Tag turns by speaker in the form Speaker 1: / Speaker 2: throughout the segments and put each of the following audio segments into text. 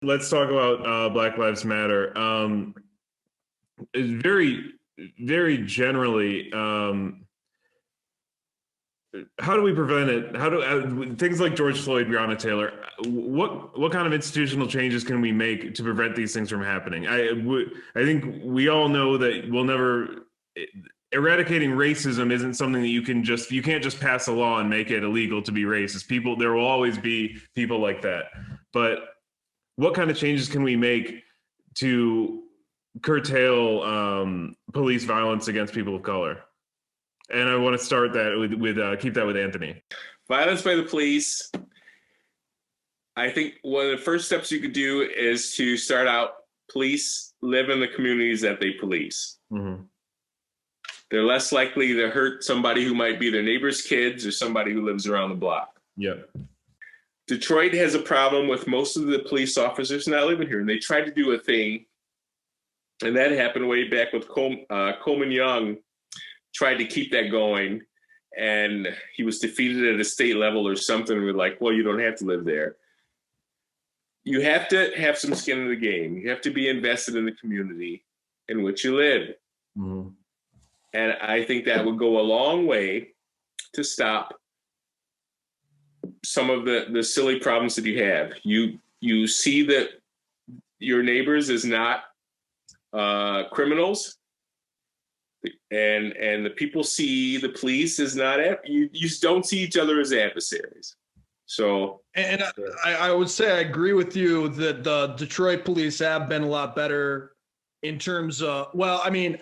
Speaker 1: let's talk about Black Lives Matter. Very, very generally, how do we prevent it? How do things like George Floyd, Breonna Taylor? What kind of institutional changes can we make to prevent these things from happening? I think we all know that we'll never. Eradicating racism isn't something that you can't just pass a law and make it illegal to be racist. There will always be people like that. But what kind of changes can we make to curtail police violence against people of color? And I want to start that with keep that with Anthony.
Speaker 2: Violence by the police. I think one of the first steps you could do is to start out, police live in the communities that they police. Mm-hmm. They're less likely to hurt somebody who might be their neighbor's kids or somebody who lives around the block.
Speaker 1: Yep.
Speaker 2: Detroit has a problem with most of the police officers not living here. And they tried to do a thing, and that happened way back with Coleman Young tried to keep that going, and he was defeated at a state level or something. We're like, well, you don't have to live there. You have to have some skin in the game. You have to be invested in the community in which you live. Mm-hmm. And I think that would go a long way to stop some of the silly problems that you have. You see that your neighbors is not criminals, and the people see the police is not. You don't see each other as adversaries. So,
Speaker 3: and I would say I agree with you that the Detroit police have been a lot better in terms of. Well, I mean,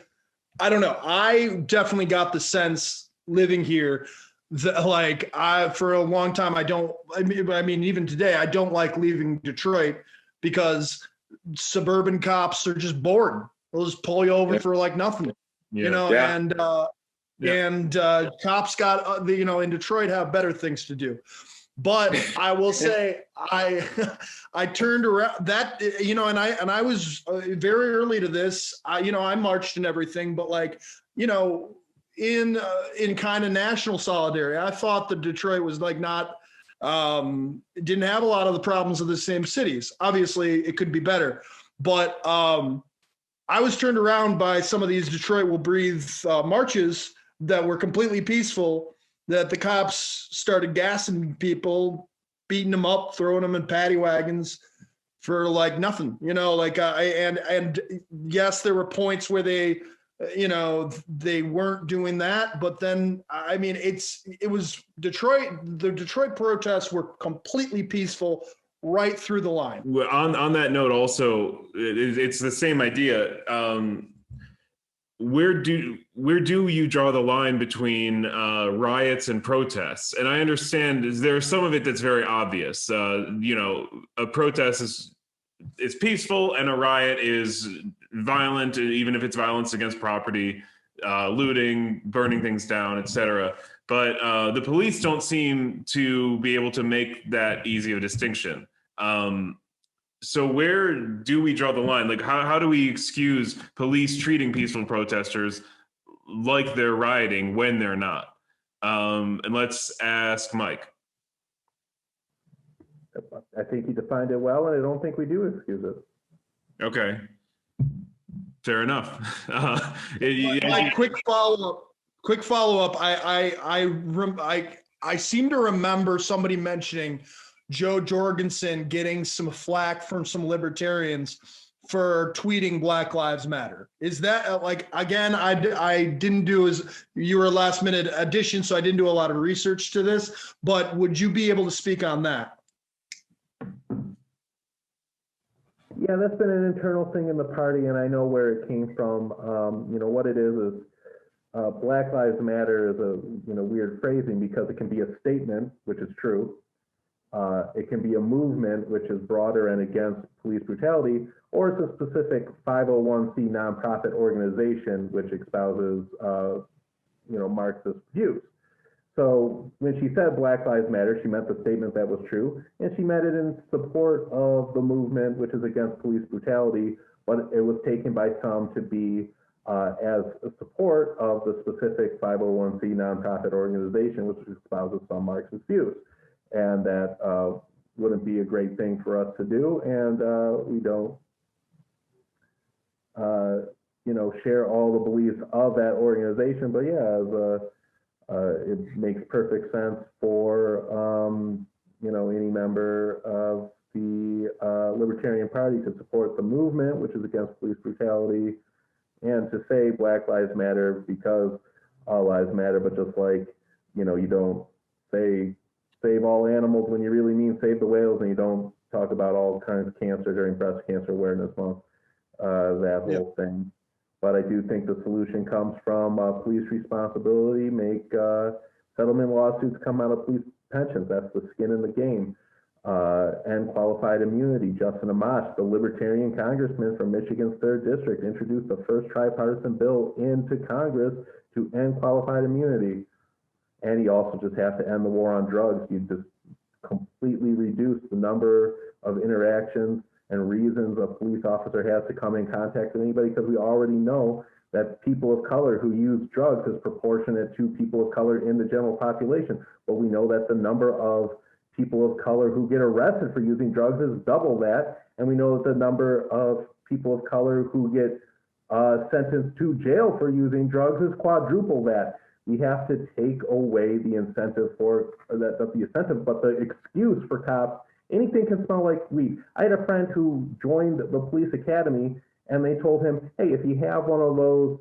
Speaker 3: I don't know. I definitely got the sense living here that for a long time, I mean, even today, I don't like leaving Detroit because suburban cops are just bored. They'll just pull you over for like nothing, you know, and cops got, in Detroit have better things to do. But I will say I turned around that, and I was very early to this, I marched and everything, but in kind of national solidarity, I thought that Detroit was not, didn't have a lot of the problems of the same cities. Obviously it could be better, but I was turned around by some of these Detroit Will Breathe marches that were completely peaceful, that the cops started gassing people, beating them up, throwing them in paddy wagons for nothing, and yes, there were points where they weren't doing that, but then, I mean, it was Detroit, the Detroit protests were completely peaceful right through the line.
Speaker 1: On that note, also, it's the same idea. Where do you draw the line between riots and protests? And I understand there's some of it that's very obvious. A protest is peaceful, and a riot is violent, even if it's violence against property, looting, burning things down, etc. But the police don't seem to be able to make that easy of a distinction. So where do we draw the line? How do we excuse police treating peaceful protesters like they're rioting when they're not? And let's ask Mike.
Speaker 4: I think you defined it well, and I don't think we do excuse it.
Speaker 1: Okay. Fair enough.
Speaker 3: Quick follow-up. I seem to remember somebody mentioning Joe Jorgensen getting some flack from some libertarians for tweeting Black Lives Matter. Is that again, I didn't do you were a last minute addition, so I didn't do a lot of research to this, but would you be able to speak on that?
Speaker 4: Yeah, that's been an internal thing in the party, and I know where it came from. What it is Black Lives Matter is a weird phrasing because it can be a statement, which is true. It can be a movement, which is broader and against police brutality, or it's a specific 501c nonprofit organization which espouses, Marxist views. So when she said Black Lives Matter, she meant the statement that was true, and she meant it in support of the movement, which is against police brutality, but it was taken by some to be as a support of the specific 501c nonprofit organization, which espouses some Marxist views. And that, wouldn't be a great thing for us to do, and we don't, share all the beliefs of that organization. But yeah, it makes perfect sense for any member of the Libertarian Party to support the movement, which is against police brutality, and to say Black Lives Matter because all lives matter. But just like, you don't say save all animals when you really mean save the whales, and you don't talk about all kinds of cancer during Breast Cancer Awareness Month, that whole thing. But I do think the solution comes from police responsibility, make settlement lawsuits come out of police pensions. That's the skin in the game. And qualified immunity. Justin Amash, the Libertarian congressman from Michigan's 3rd District, introduced the first tripartisan bill into Congress to end qualified immunity. And he also just has to end the war on drugs. You just completely reduce the number of interactions and reasons a police officer has to come in contact with anybody, because we already know that people of color who use drugs is proportionate to people of color in the general population. But we know that the number of people of color who get arrested for using drugs is double that. And we know that the number of people of color who get sentenced to jail for using drugs is quadruple that. We have to take away the incentive but the excuse for cops. Anything can smell like weed. I had a friend who joined the police academy, and they told him, hey, if you have one of those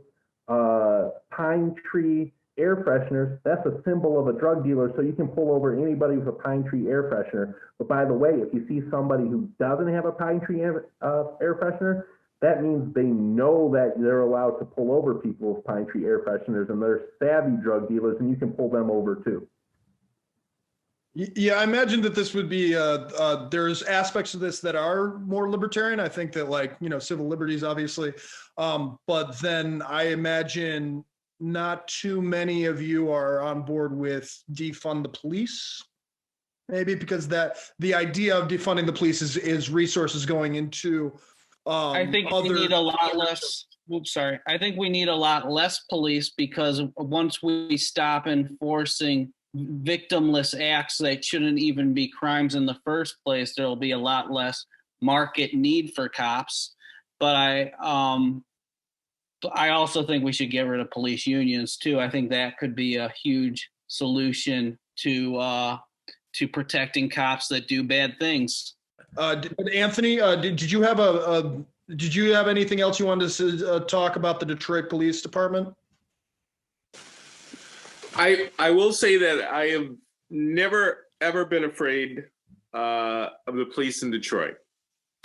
Speaker 4: pine tree air fresheners, that's a symbol of a drug dealer, so you can pull over anybody with a pine tree air freshener. But by the way, if you see somebody who doesn't have a pine tree air freshener, that means they know that they're allowed to pull over people with pine tree air fresheners, and they're savvy drug dealers, and you can pull them over too.
Speaker 3: Yeah, I imagine that this would be, there's aspects of this that are more libertarian. I think that civil liberties, obviously. But then I imagine not too many of you are on board with defund the police, maybe because the idea of defunding the police is resources going into
Speaker 5: I think we need a lot less. I think we need a lot less police, because once we stop enforcing victimless acts that shouldn't even be crimes in the first place, there'll be a lot less market need for cops. But I also think we should get rid of police unions too. I think that could be a huge solution to protecting cops that do bad things.
Speaker 3: Anthony, did you have anything else you wanted to talk about the Detroit Police Department?
Speaker 2: I will say that I have never ever been afraid of the police in Detroit,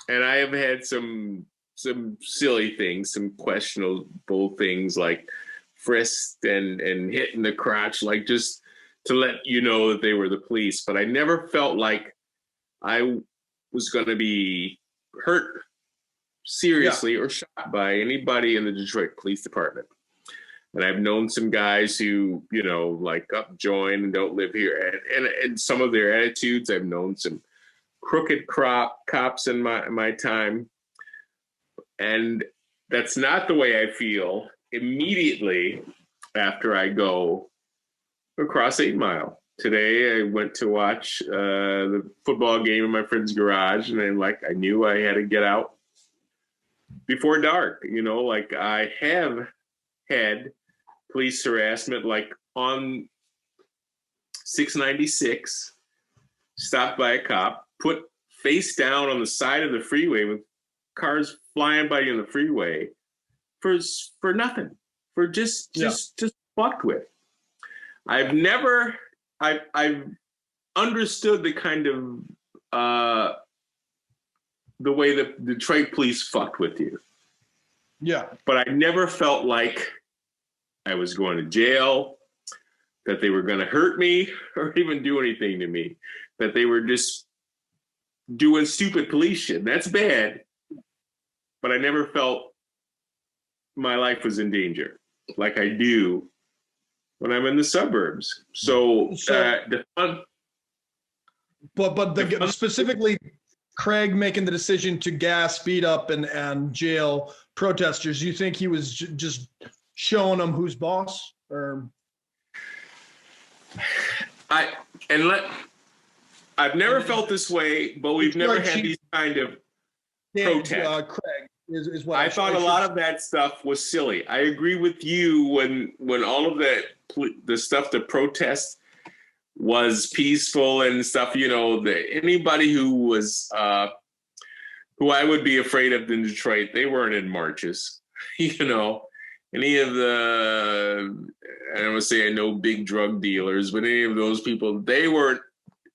Speaker 2: and I have had some silly things, some questionable things like frisked and hit in the crotch, like just to let you know that they were the police. But I never felt like I was going to be hurt seriously or shot by anybody in the Detroit Police Department. And I've known some guys who, join and don't live here. And some of their attitudes, I've known some crooked cops in my time. And that's not the way I feel immediately after I go across 8 Mile. Today, I went to watch the football game in my friend's garage, and I knew I had to get out before dark. I have had police harassment, on 696, stopped by a cop, put face down on the side of the freeway with cars flying by you in the freeway for nothing, for just fucked with. I've understood the kind of the way that the Detroit police fucked with you.
Speaker 3: Yeah.
Speaker 2: But I never felt like I was going to jail, that they were going to hurt me or even do anything to me, that they were just doing stupid police shit. That's bad. But I never felt my life was in danger like I do when I'm in the suburbs.
Speaker 3: Specifically, Craig making the decision to gas, beat up, and jail protesters, you think he was just showing them who's boss? Or
Speaker 2: I've never felt this way, but we've never had these kind of protests.
Speaker 3: Craig is what
Speaker 2: I thought a lot of that stuff was silly. I agree with you when all of that, the stuff, the protest was peaceful and stuff, you know, anybody who was, who I would be afraid of in Detroit, they weren't in marches, you know. Any of the, I don't want to say I know big drug dealers, but any of those people, they weren't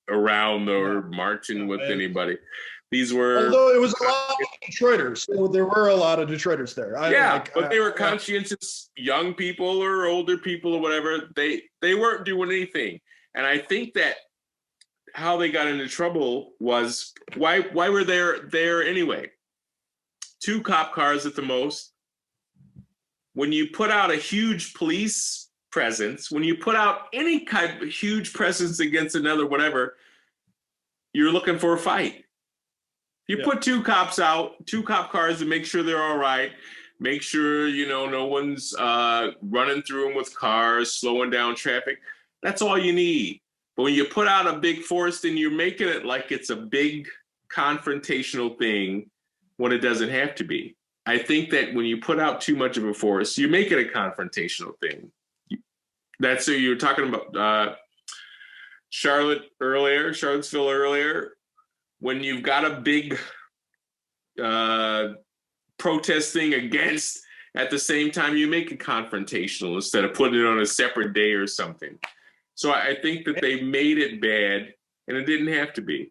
Speaker 2: around or marching with anybody. These were,
Speaker 3: although it was a lot of Detroiters, so there were a lot of Detroiters there.
Speaker 2: But they were conscientious young people or older people or whatever. They weren't doing anything, and I think that how they got into trouble was why were they there anyway? 2 cop cars at the most. When you put out a huge police presence, when you put out any kind of huge presence against another, whatever, you're looking for a fight. You put 2 cops out, 2 cop cars to make sure they're all right, make sure, you know, no one's running through them with cars, slowing down traffic. That's all you need. But when you put out a big force, then you're making it like it's a big confrontational thing when it doesn't have to be. I think that when you put out too much of a force, you make it a confrontational thing. That's what you were talking about Charlottesville earlier. When you've got a big protesting against, at the same time, you make it confrontational instead of putting it on a separate day or something. So I think that they made it bad, and it didn't have to be.